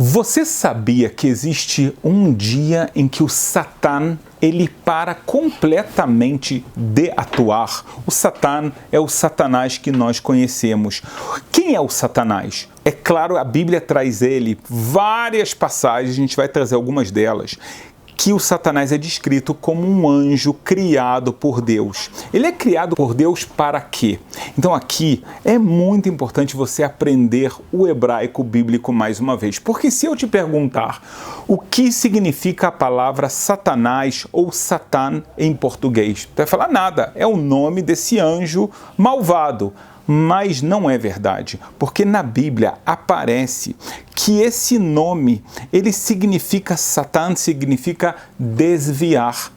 Você sabia que existe um dia em que o Satã ele para completamente de atuar? O Satã é o Satanás que nós conhecemos. Quem é o Satanás? É claro, a Bíblia traz ele várias passagens, a gente vai trazer algumas delas, que o Satanás é descrito como um anjo criado por Deus. Ele é criado por Deus para quê? Então aqui é muito importante você aprender o hebraico bíblico mais uma vez, porque se eu te perguntar o que significa a palavra Satanás ou Satã em português, tu vai falar nada, é o nome desse anjo malvado. Mas não é verdade, porque na Bíblia aparece que esse nome, ele significa, Satã significa desviar.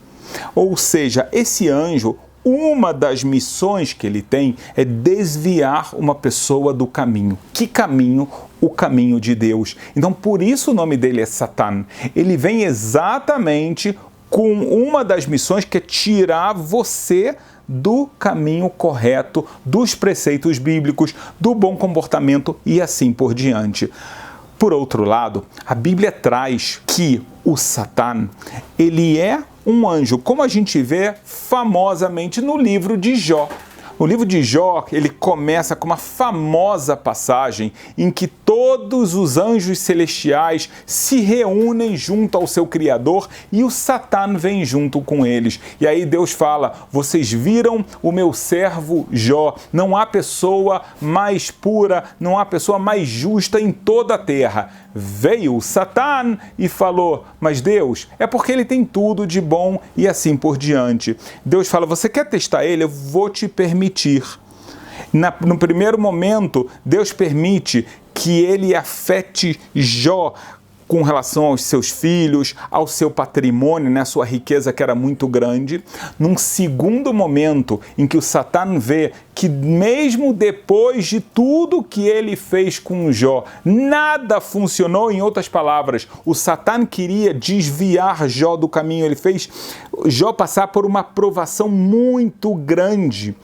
Ou seja, esse anjo, uma das missões que ele tem é desviar uma pessoa do caminho. Que caminho? O caminho de Deus. Então, por isso o nome dele é Satã. Ele vem exatamente com uma das missões que é tirar você do caminho correto, dos preceitos bíblicos, do bom comportamento e assim por diante. Por outro lado, a Bíblia traz que o Satã, ele é um anjo, como a gente vê famosamente no livro de Jó. O livro de Jó, ele começa com uma famosa passagem em que todos os anjos celestiais se reúnem junto ao seu Criador e o Satã vem junto com eles. E aí Deus fala, vocês viram o meu servo Jó, não há pessoa mais pura, não há pessoa mais justa em toda a terra. Veio o Satã e falou, mas Deus, é porque ele tem tudo de bom e assim por diante. Deus fala, você quer testar ele? Eu vou te permitir. No primeiro momento, Deus permite que ele afete Jó com relação aos seus filhos, ao seu patrimônio, né, sua riqueza que era muito grande. Num segundo momento, em que o Satã vê que mesmo depois de tudo que ele fez com Jó, nada funcionou, em outras palavras, o Satã queria desviar Jó do caminho, ele fez Jó passar por uma provação muito grande,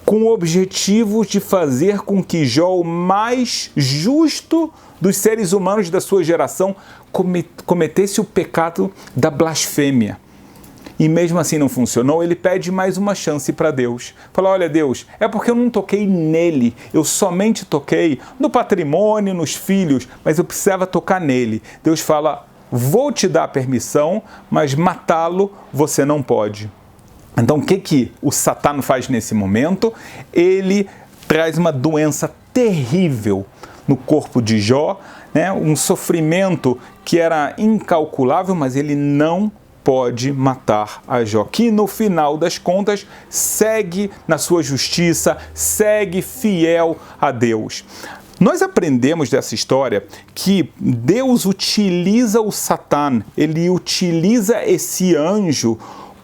com o objetivo de fazer com que Jó, o mais justo dos seres humanos da sua geração, cometesse o pecado da blasfêmia. E mesmo assim não funcionou, ele pede mais uma chance para Deus. Fala, olha Deus, é porque eu não toquei nele, eu somente toquei no patrimônio, nos filhos, mas eu precisava tocar nele. Deus fala, vou te dar a permissão, mas matá-lo você não pode. Então o que o Satã faz nesse momento? Ele traz uma doença terrível no corpo de Jó, né? Um sofrimento que era incalculável, mas ele não pode matar a Jó, que no final das contas segue na sua justiça, segue fiel a Deus. Nós aprendemos dessa história que Deus utiliza o Satã, ele utiliza esse anjo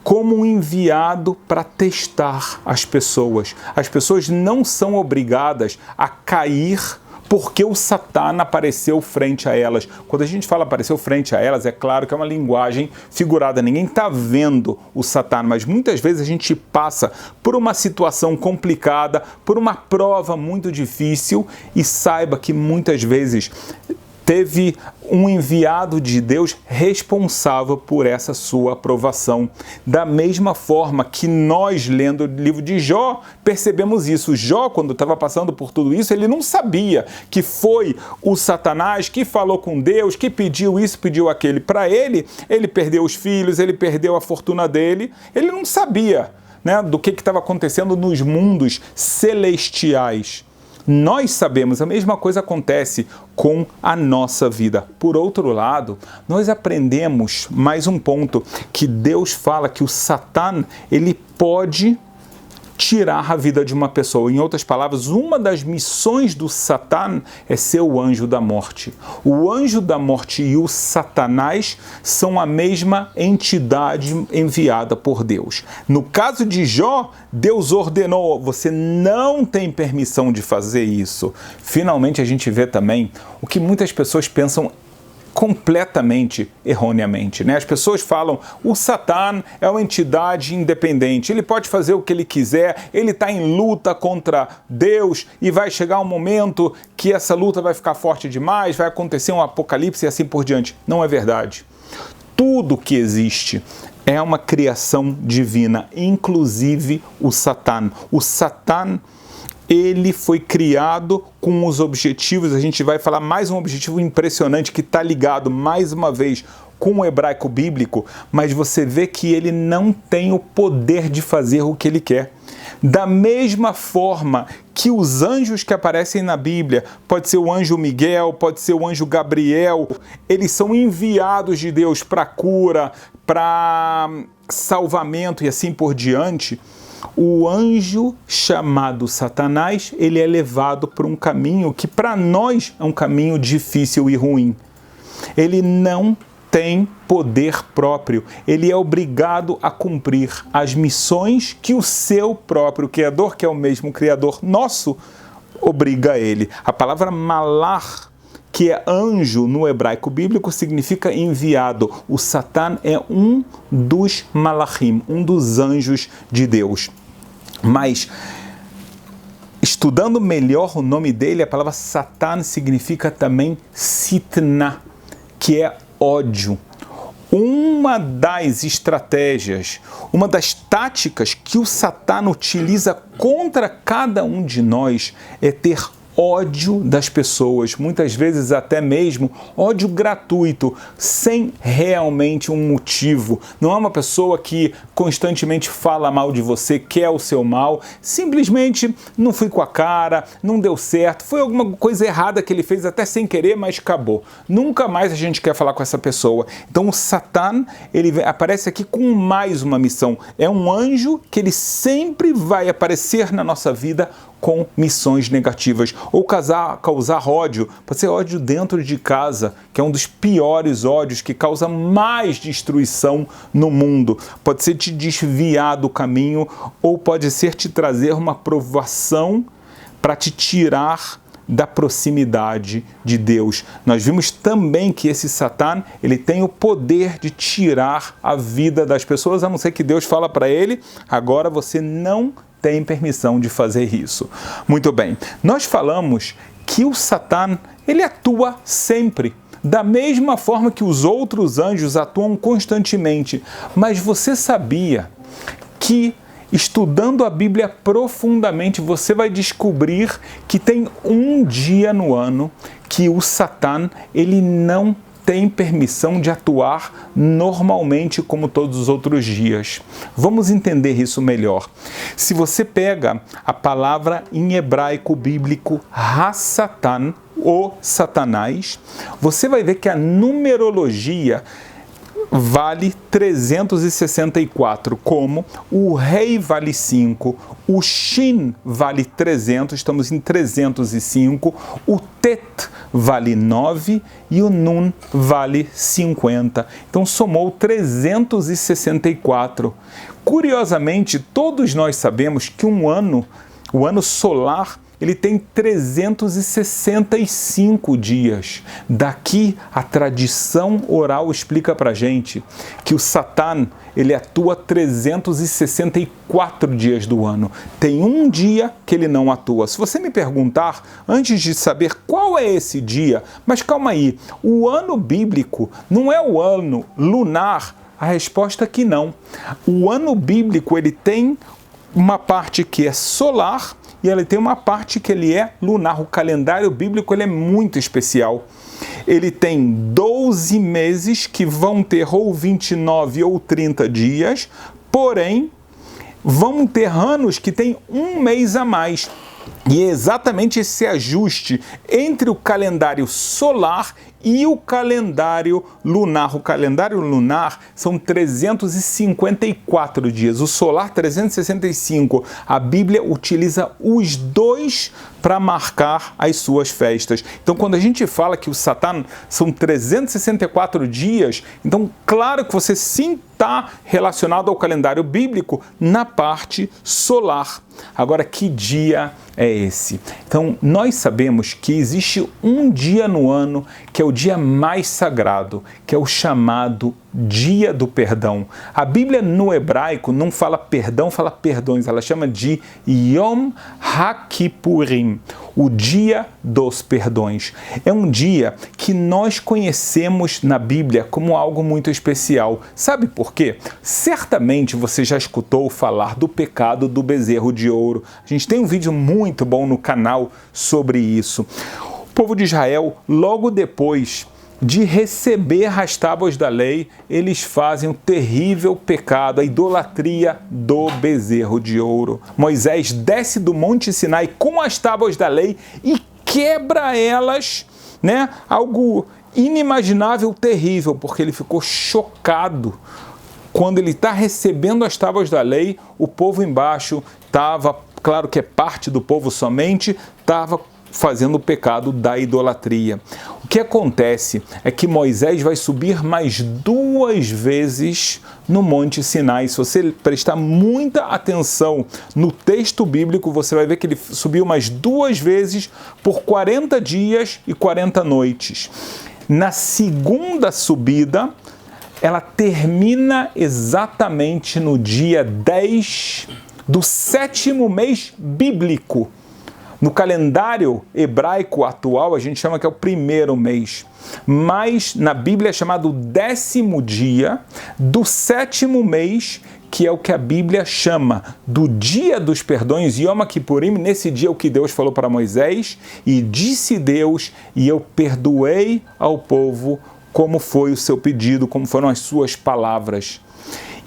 como um enviado para testar as pessoas. As pessoas não são obrigadas a cair porque o Satã apareceu frente a elas. Quando a gente fala apareceu frente a elas, é claro que é uma linguagem figurada. Ninguém está vendo o Satã, mas muitas vezes a gente passa por uma situação complicada, por uma prova muito difícil e saiba que muitas vezes teve um enviado de Deus responsável por essa sua aprovação. Da mesma forma que nós, lendo o livro de Jó, percebemos isso. Jó, quando estava passando por tudo isso, ele não sabia que foi o Satanás que falou com Deus, que pediu isso, pediu aquele. Para ele, ele perdeu os filhos, ele perdeu a fortuna dele, ele não sabia, né, do que estava acontecendo nos mundos celestiais. Nós sabemos, a mesma coisa acontece com a nossa vida. Por outro lado, nós aprendemos mais um ponto, que Deus fala que o Satã, ele pode tirar a vida de uma pessoa. Em outras palavras, uma das missões do Satã é ser o anjo da morte. O anjo da morte e o Satanás são a mesma entidade enviada por Deus. No caso de Jó, Deus ordenou, você não tem permissão de fazer isso. Finalmente a gente vê também o que muitas pessoas pensam completamente erroneamente, né? As pessoas falam, o Satã é uma entidade independente, ele pode fazer o que ele quiser, ele está em luta contra Deus e vai chegar um momento que essa luta vai ficar forte demais, vai acontecer um apocalipse e assim por diante. Não é verdade. Tudo que existe é uma criação divina, inclusive o Satã. O Satã, ele foi criado com os objetivos, a gente vai falar mais um objetivo impressionante que está ligado, mais uma vez, com o hebraico bíblico, mas você vê que ele não tem o poder de fazer o que ele quer. Da mesma forma que os anjos que aparecem na Bíblia, pode ser o anjo Miguel, pode ser o anjo Gabriel, eles são enviados de Deus para cura, para salvamento e assim por diante. O anjo chamado Satanás, ele é levado por um caminho que para nós é um caminho difícil e ruim. Ele não tem poder próprio, ele é obrigado a cumprir as missões que o seu próprio Criador, que é o mesmo Criador nosso, obriga ele. A palavra malach, que é anjo no hebraico bíblico, significa enviado. O Satã é um dos malachim, um dos anjos de Deus. Mas, estudando melhor o nome dele, a palavra Satã significa também sitna, que é ódio. Uma das estratégias, uma das táticas que o Satã utiliza contra cada um de nós é ter ódio das pessoas, muitas vezes até mesmo ódio gratuito, sem realmente um motivo. Não é uma pessoa que constantemente fala mal de você, quer o seu mal, simplesmente não fui com a cara, não deu certo, foi alguma coisa errada que ele fez até sem querer, mas acabou. Nunca mais a gente quer falar com essa pessoa. Então o Satã, ele aparece aqui com mais uma missão. É um anjo que ele sempre vai aparecer na nossa vida com missões negativas, ou causar ódio, pode ser ódio dentro de casa, que é um dos piores ódios, que causa mais destruição no mundo, pode ser te desviar do caminho, ou pode ser te trazer uma provação para te tirar da proximidade de Deus. Nós vimos também que esse Satã, ele tem o poder de tirar a vida das pessoas, a não ser que Deus fala para ele, agora você não tem permissão de fazer isso. Muito bem, nós falamos que o Satã, ele atua sempre, da mesma forma que os outros anjos atuam constantemente. Mas você sabia que, estudando a Bíblia profundamente, você vai descobrir que tem um dia no ano que o Satã, ele não tem permissão de atuar normalmente como todos os outros dias. Vamos entender isso melhor. Se você pega a palavra em hebraico bíblico ha-Satan, ou Satanás, você vai ver que a numerologia vale 364, como o rei vale 5, o Shin vale 300, estamos em 305, o Tet vale 9 e o Nun vale 50. Então somou 364. Curiosamente, todos nós sabemos que o ano solar, ele tem 365 dias. Daqui, a tradição oral explica pra gente que o Satã, ele atua 364 dias do ano. Tem um dia que ele não atua. Se você me perguntar, antes de saber qual é esse dia, mas calma aí, o ano bíblico não é o ano lunar? A resposta é que não. O ano bíblico, ele tem uma parte que é solar, e ele tem uma parte que ele é lunar. O calendário bíblico, ele é muito especial. Ele tem 12 meses que vão ter ou 29 ou 30 dias, porém, vão ter anos que tem um mês a mais. E é exatamente esse ajuste entre o calendário solar e o calendário lunar. O calendário lunar são 354 dias, o solar 365. A Bíblia utiliza os dois para marcar as suas festas. Então, quando a gente fala que o Satã são 364 dias, então, claro que você sim está relacionado ao calendário bíblico na parte solar. Agora, que dia é esse? Então, nós sabemos que existe um dia no ano que é o dia mais sagrado, que é o chamado Dia do Perdão. A Bíblia no hebraico não fala perdão, fala perdões. Ela chama de Yom HaKippurim, o Dia dos Perdões. É um dia que nós conhecemos na Bíblia como algo muito especial. Sabe por quê? Certamente você já escutou falar do pecado do bezerro de ouro. A gente tem um vídeo muito bom no canal sobre isso. O povo de Israel, logo depois de receber as tábuas da lei, eles fazem um terrível pecado, a idolatria do bezerro de ouro. Moisés desce do Monte Sinai com as tábuas da lei e quebra elas, né? Algo inimaginável, terrível, porque ele ficou chocado. Quando ele está recebendo as tábuas da lei, o povo embaixo estava, claro que é parte do povo somente, estava fazendo o pecado da idolatria. O que acontece é que Moisés vai subir mais 2 vezes no Monte Sinai. Se você prestar muita atenção no texto bíblico, você vai ver que ele subiu mais 2 vezes por 40 dias e 40 noites. Na segunda subida, ela termina exatamente no dia 10 do 7º mês bíblico. No calendário hebraico atual, a gente chama que é o 1º mês, mas na Bíblia é chamado 10º dia do 7º mês, que é o que a Bíblia chama do Dia dos Perdões, Yom Kippurim. Nesse dia, o que Deus falou para Moisés, e disse Deus, e eu perdoei ao povo como foi o seu pedido, como foram as suas palavras.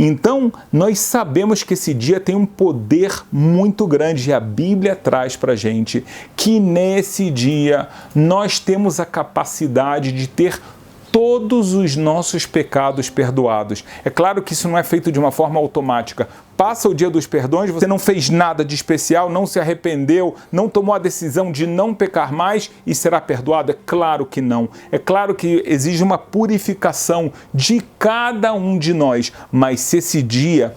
Então, nós sabemos que esse dia tem um poder muito grande e a Bíblia traz para a gente que nesse dia nós temos a capacidade de ter todos os nossos pecados perdoados. É claro que isso não é feito de uma forma automática. Passa o dia dos perdões, você não fez nada de especial, não se arrependeu, não tomou a decisão de não pecar mais e será perdoado? É claro que não. É claro que exige uma purificação de cada um de nós, mas se esse dia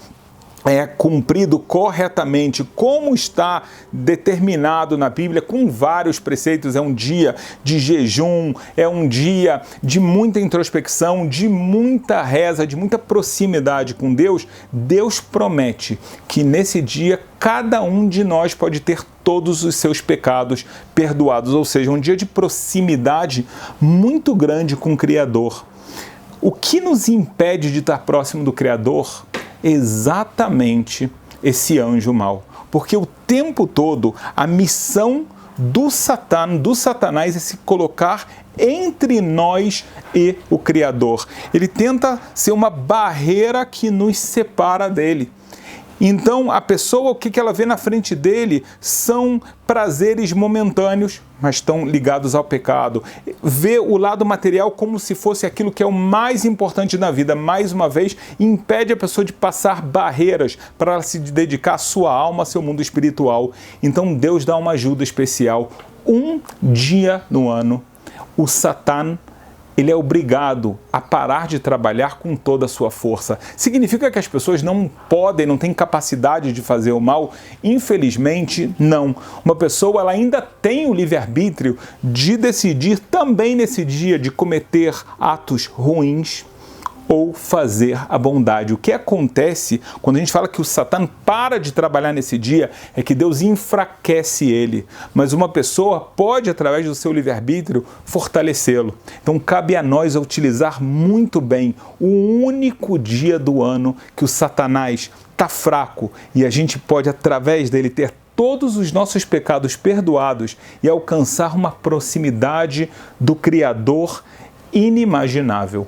é cumprido corretamente, como está determinado na Bíblia, com vários preceitos, é um dia de jejum, é um dia de muita introspecção, de muita reza, de muita proximidade com Deus. Deus promete que nesse dia cada um de nós pode ter todos os seus pecados perdoados, ou seja, um dia de proximidade muito grande com o Criador. O que nos impede de estar próximo do Criador? Exatamente esse anjo mau. Porque o tempo todo a missão do Satanás é se colocar entre nós e o Criador. Ele tenta ser uma barreira que nos separa dele. Então, a pessoa, o que ela vê na frente dele são prazeres momentâneos, mas estão ligados ao pecado. Vê o lado material como se fosse aquilo que é o mais importante na vida. Mais uma vez, impede a pessoa de passar barreiras para ela se dedicar à sua alma, ao seu mundo espiritual. Então, Deus dá uma ajuda especial. Um dia no ano, o Satã, ele é obrigado a parar de trabalhar com toda a sua força. Significa que as pessoas não podem, não têm capacidade de fazer o mal? Infelizmente, não. Uma pessoa ela ainda tem o livre-arbítrio de decidir também nesse dia de cometer atos ruins ou fazer a bondade. O que acontece quando a gente fala que o Satã para de trabalhar nesse dia é que Deus enfraquece ele, mas uma pessoa pode, através do seu livre-arbítrio, fortalecê-lo. Então cabe a nós utilizar muito bem o único dia do ano que o Satanás está fraco e a gente pode, através dele, ter todos os nossos pecados perdoados e alcançar uma proximidade do Criador inimaginável.